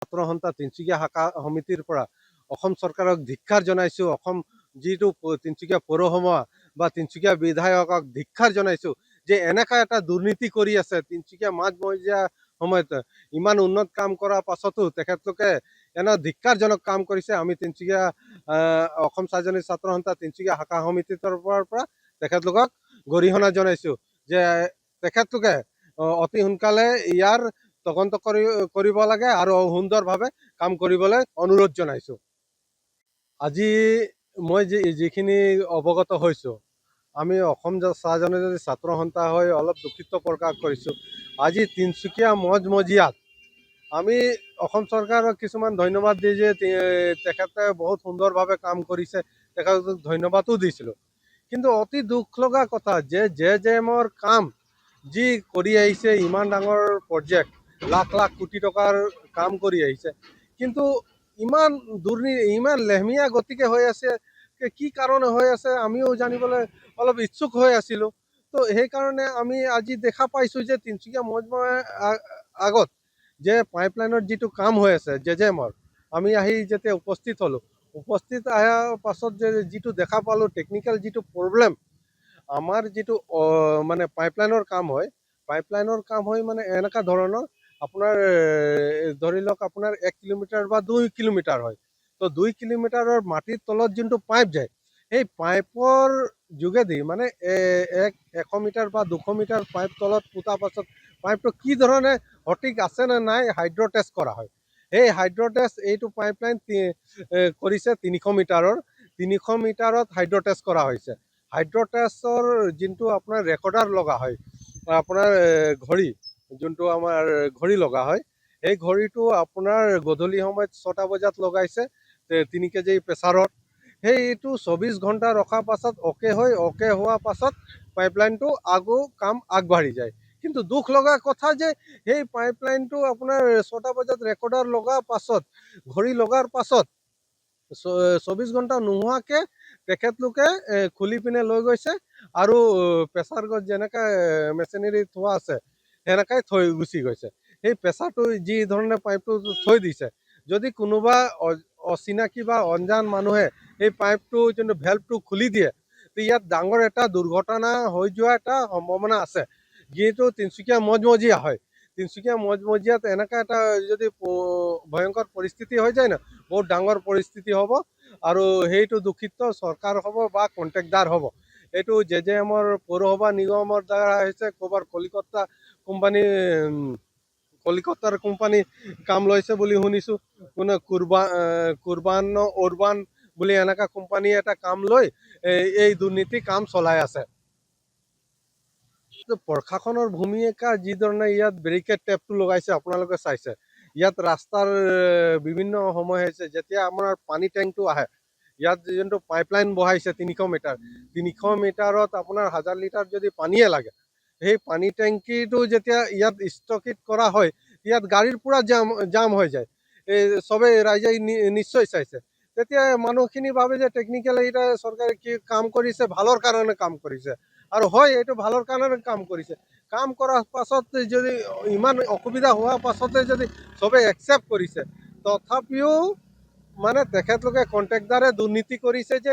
ছাত্ৰ সন্থা তিনিচুকীয়া শাখা সমিতিৰ পৰা অসম চৰকাৰক ধিক্কাৰ জনাইছোঁ। অসম যিটো তিনিচুকীয়া পৌৰসভা বা তিনিচুকীয়া বিধায়কক ধিক্কাৰ জনাইছোঁ যে এনেকা এটা দুৰ্নীতি কৰি আছে তিনিচুকীয়া মাজমজিয়া সময়ত ইমান উন্নত কাম কৰাৰ পাছতো তেখেতলোকে এনে ধিক্কাৰজনক কাম কৰিছে। আমি তিনিচুকীয়া অসম স্বাধীনতা ছাত্ৰ সন্থা তিনিচুকীয়া শাখা সমিতিৰ তৰফৰ পৰা তেখেতলোকক গৰিহণা জনাইছোঁ যে তেখেতলোকে অতি সোনকালে ইয়াৰ তদন্ত কৰিব লাগে আৰু সুন্দৰভাৱে কাম কৰিবলৈ অনুৰোধ জনাইছোঁ। আজি মই যিখিনি অৱগত হৈছোঁ, আমি অসম চাহ জনজাতি ছাত্ৰ সন্থা হৈ অলপ দুখিত প্ৰকাশ কৰিছোঁ। আজি তিনিচুকীয়া মজমজিয়াত আমি অসম চৰকাৰক কিছুমান ধন্যবাদ দি যে তেখেতে বহুত সুন্দৰভাৱে কাম কৰিছে, তেখেতক ধন্যবাদো দিছিলোঁ। কিন্তু অতি দুখ লগা কথা যে জেএমৰ কাম যি কৰি আহিছে, ইমান ডাঙৰ প্ৰজেক্ট লাখ লাখ কোটি টকাৰ কাম কৰি আহিছে, কিন্তু ইমান দুৰ্নীতি ইমান লেহমীয়া গতিকে হৈ আছে, কি কাৰণে হৈ আছে আমিও জানিবলৈ অলপ ইচ্ছুক হৈ আছিলোঁ। তো সেইকাৰণে আমি আজি দেখা পাইছোঁ যে তিনিচুকীয়া মজমজিয়াৰ আগত যে পাইপলাইনৰ যিটো কাম হৈ আছে জেএমৰ, আমি আহি যেতিয়া উপস্থিত হ'লোঁ, উপস্থিত অহাৰ পাছত যে যিটো দেখা পালোঁ টেকনিকেল যিটো প্ৰব্লেম, আমাৰ যিটো মানে পাইপলাইনৰ কাম হয়, পাইপলাইনৰ কাম হয় মানে এনেকুৱা ধৰণৰ আপোনাৰ ধৰি লওক আপোনাৰ 1 কিলোমিটাৰ বা 2 কিলোমিটাৰ হয়। তো 2 কিলোমিটাৰৰ মাটিৰ তলত যোনটো পাইপ যায়, সেই পাইপৰ যোগেদি মানে 100 মিটাৰ বা 200 মিটাৰ পাইপ তলত পোতাৰ পাছত পাইপটো কি ধৰণে সঠিক আছে নে নাই হাইড্ৰ টেষ্ট কৰা হয়। সেই হাইড্ৰ টেষ্ট এইটো পাইপলাইন কৰিছে 300 মিটাৰৰ, 300 মিটাৰত হাইড্ৰ টেষ্ট কৰা হৈছে। হাইড্ৰ টেষ্টৰ যোনটো আপোনাৰ ৰেকৰ্ডাৰ লগা হয়, আপোনাৰ ঘড়ী যোনটো আমাৰ ঘড়ী লগা হয়, সেই ঘড়ীটো আপোনাৰ গধূলি সময়ত 6টা বজাত লগাইছে 3 কেজি প্ৰেছাৰত। সেইটো 24 ঘণ্টা ৰখাৰ পাছত অ'কে হোৱাৰ পাছত পাইপলাইনটো কাম আগবাঢ়ি যায়। কিন্তু দুখ লগা কথা যে সেই পাইপলাইনটো আপোনাৰ 6টা বজাত ৰেকৰ্ডাৰ লগাৰ পাছত, ঘড়ী লগাৰ পাছত 24 ঘণ্টা নোহোৱাকৈ তেখেতলোকে খুলি পিনে লৈ গৈছে আৰু প্ৰেছাৰ গছ যেনেকৈ মেচিনেৰী থোৱা আছে সেনেকাই থৈ গুচি গৈছে। সেই প্ৰেছাৰটো যি ধৰণে পাইপটো থৈ দিছে, যদি কোনোবা অচিনাকি বা অঞ্জান মানুহে এই পাইপটো যোনটো ভেল্ভটো খুলি দিয়ে, তো ইয়াত ডাঙৰ এটা দুৰ্ঘটনা হৈ যোৱা এটা সম্ভাৱনা আছে। যিহেতু তিনিচুকীয়া মজমজিয়া হয়, তিনিচুকীয়া মজমজিয়াত এনেকুৱা এটা যদি ভয়ংকৰ পৰিস্থিতি হৈ যায় না, বহুত ডাঙৰ পৰিস্থিতি হ'ব আৰু সেইটো দূষিত চৰকাৰ হ'ব বা কণ্ট্ৰেক্টদাৰ হ'ব। এইটো জেএমৰ পৌৰসভা নিগমৰ দ্বাৰা হৈছে, ক'ৰবাৰ কলিকতাৰ কোম্পানী কাম লৈছে বুলি শুনিছোঁ। কোনো কুৰবান অৰবান বুলি এনেকুৱা কোম্পানী এটা কাম লৈ এই দুৰ্নীতি কাম চলাই আছে। প্ৰশাসনৰ ভূমিকা যি ধৰণে ইয়াত বেৰিকেড টেপটো লগাইছে আপোনালোকে চাইছে, ইয়াত ৰাস্তাৰ বিভিন্ন সময় হৈছে যেতিয়া আপোনাৰ পানী টেংকটো আহে, ইয়াত যোনটো পাইপলাইন বহাইছে 300 মিটাৰ, 300 মিটাৰত আপোনাৰ 1000 লিটাৰ যদি পানীয়ে লাগে, সেই পানী টেংকিটো যেতিয়া ইয়াত স্থগিত কৰা হয়, ইয়াত গাড়ীৰ পুৰা জাম হৈ যায়। চবেই ৰাইজে নিশ্চয় চাইছে। তেতিয়া মানুহখিনি ভাবে যে টেকনিকেল এইটা চৰকাৰে কি কাম কৰিছে, ভালৰ কাৰণে কাম কৰিছে। আৰু হয়, এইটো ভালৰ কাৰণে কাম কৰিছে। কাম কৰাৰ পাছত যদি ইমান অসুবিধা হোৱাৰ পাছতে যদি চবেই একচেপ্ট কৰিছে, তথাপিও মানে তেখেতলোকে কণ্ট্ৰেক্টদাৰে দুৰ্নীতি কৰিছে যে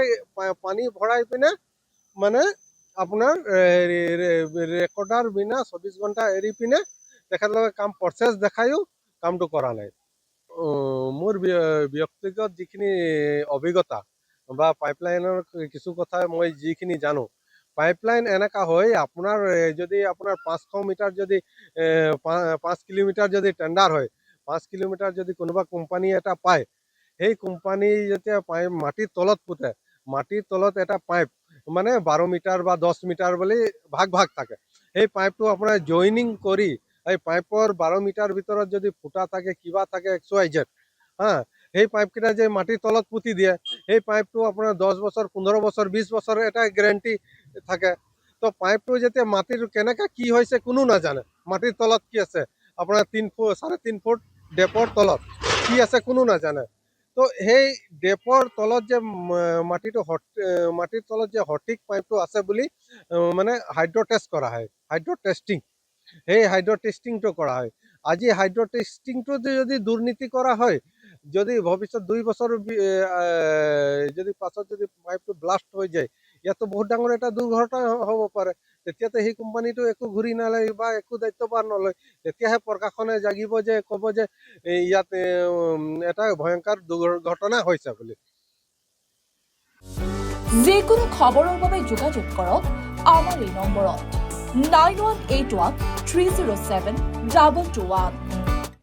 পানী ভৰাই পিনে মানে আপোনাৰ ৰেকৰ্ডাৰ বিনা 24 ঘণ্টা এৰি পিনে তেখেতলোকে কাম প্ৰচেছ দেখায়ো কামটো কৰা নাই। মোৰ ব্যক্তিগত যিখিনি অভিজ্ঞতা বা পাইপলাইনৰ কিছু কথা মই যিখিনি জানো, পাইপলাইন এনেকুৱা হয়, আপোনাৰ যদি আপোনাৰ 500 মিটাৰ যদি 5 কিলোমিটাৰ যদি টেণ্ডাৰ হয়, 5 কিলোমিটাৰ যদি কোনোবা কোম্পানী এটা পায়, সেই কোম্পানী যেতিয়া মাটিৰ তলত পোতে, মাটিৰ তলত এটা পাইপ মানে 12 মিটাৰ বা 10 মিটাৰ বুলি ভাগ থাকে। সেই পাইপটো আপোনাৰ জইনিং কৰি এই পাইপৰ 12 মিটাৰ ভিতৰত যদি ফুটা থাকে, কিবা থাকে XYZ, সেই পাইপকেইটা যে মাটিৰ তলত পুতি দিয়ে, সেই পাইপটো আপোনাৰ 10 বছৰ 15 বছৰ 20 বছৰ এটা গেৰেণ্টি থাকে। তো পাইপটো যেতিয়া মাটিৰ কেনেকৈ কি হৈছে কোনো নাজানে, মাটিৰ তলত কি আছে আপোনাৰ 3 ফুট 3.5 ফুট ডেপৰ তলত কি আছে কোনো নাজানে। তো সেই ডেপৰ তলত যে মাটিৰ তলত যে সঠিক পাইপটো আছে বুলি মানে হাইড্ৰ টেষ্ট কৰা হয়, হাইড্ৰ টেষ্টিং, সেই হাইড্ৰ টেষ্টিংটো কৰা হয়। আজি হাইড্ৰ টেষ্টিংটো যদি দুৰ্নীতি কৰা হয়, যদি ভৱিষ্যত 2 বছৰ যদি পাছত যদি পাইপটো ব্লাষ্ট হৈ যায়, ইয়াতো বহুত ডাঙৰ এটা দুৰ্ঘটনা হ'ব পাৰে। তেতিয়াতো সেই কোম্পানীটো একো ঘূৰি নালয় বা একো দায়িত্বভাৰ নলয়। তেতিয়াহে প্ৰশাসনে জাগিব, যে ক'ব যে ইয়াত এটা ভয়ংকৰ দুৰ্ঘটনা হৈছে বুলি। যিকোনো খবৰৰ বাবে যোগাযোগ কৰক আমাৰ এই নম্বৰত 9181 307 2221।